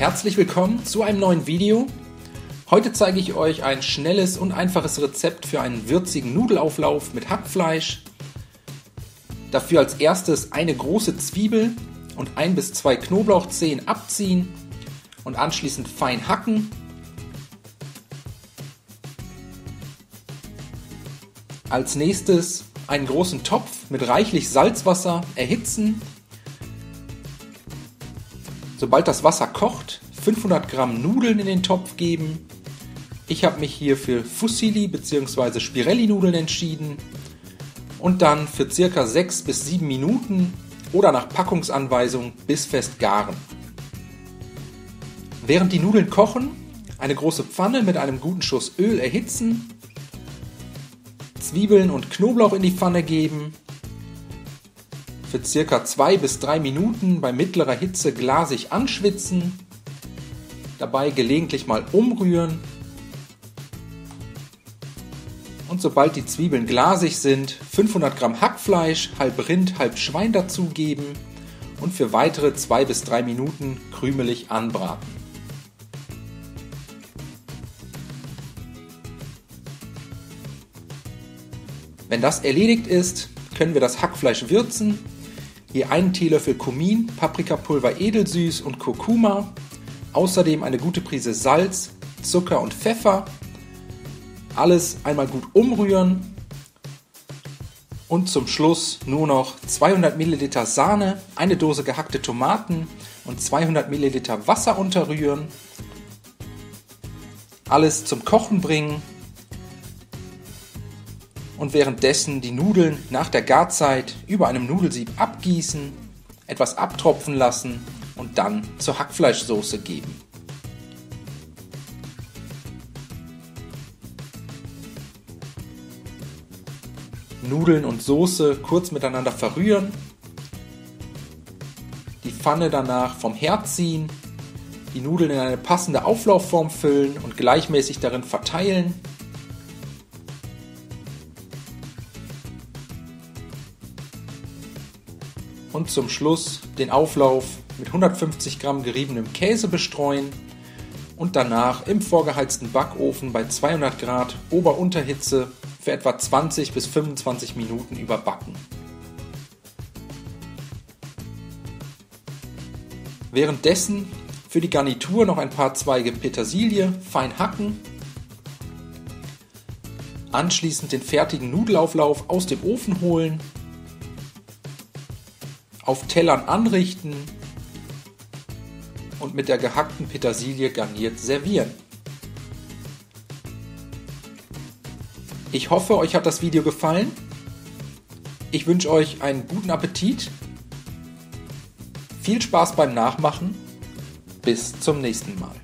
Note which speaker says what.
Speaker 1: Herzlich willkommen zu einem neuen Video. Heute zeige ich euch ein schnelles und einfaches Rezept für einen würzigen Nudelauflauf mit Hackfleisch. Dafür als erstes eine große Zwiebel und 1 bis 2 Knoblauchzehen abziehen und anschließend fein hacken. Als nächstes einen großen Topf mit reichlich Salzwasser erhitzen. Sobald das Wasser kocht, 500 Gramm Nudeln in den Topf geben. Ich habe mich hier für Fusilli bzw. Spirelli-Nudeln entschieden und dann für ca. 6 bis 7 Minuten oder nach Packungsanweisung bissfest garen. Während die Nudeln kochen, eine große Pfanne mit einem guten Schuss Öl erhitzen, Zwiebeln und Knoblauch in die Pfanne geben, für ca. 2 bis 3 Minuten bei mittlerer Hitze glasig anschwitzen, dabei gelegentlich mal umrühren und sobald die Zwiebeln glasig sind, 500 Gramm Hackfleisch, halb Rind, halb Schwein dazugeben und für weitere 2 bis 3 Minuten krümelig anbraten. Wenn das erledigt ist, können wir das Hackfleisch würzen. Hier einen Teelöffel Kumin, Paprikapulver edelsüß und Kurkuma. Außerdem eine gute Prise Salz, Zucker und Pfeffer. Alles einmal gut umrühren. Und zum Schluss nur noch 200 Milliliter Sahne, eine Dose gehackte Tomaten und 200 Milliliter Wasser unterrühren. Alles zum Kochen bringen. Und währenddessen die Nudeln nach der Garzeit über einem Nudelsieb abgießen, etwas abtropfen lassen und dann zur Hackfleischsoße geben. Nudeln und Soße kurz miteinander verrühren, die Pfanne danach vom Herd ziehen, die Nudeln in eine passende Auflaufform füllen und gleichmäßig darin verteilen. Und zum Schluss den Auflauf mit 150 Gramm geriebenem Käse bestreuen und danach im vorgeheizten Backofen bei 200 Grad Ober-Unterhitze für etwa 20 bis 25 Minuten überbacken. Währenddessen für die Garnitur noch ein paar Zweige Petersilie fein hacken. Anschließend den fertigen Nudelauflauf aus dem Ofen holen, auf Tellern anrichten und mit der gehackten Petersilie garniert servieren. Ich hoffe, euch hat das Video gefallen. Ich wünsche euch einen guten Appetit. Viel Spaß beim Nachmachen. Bis zum nächsten Mal.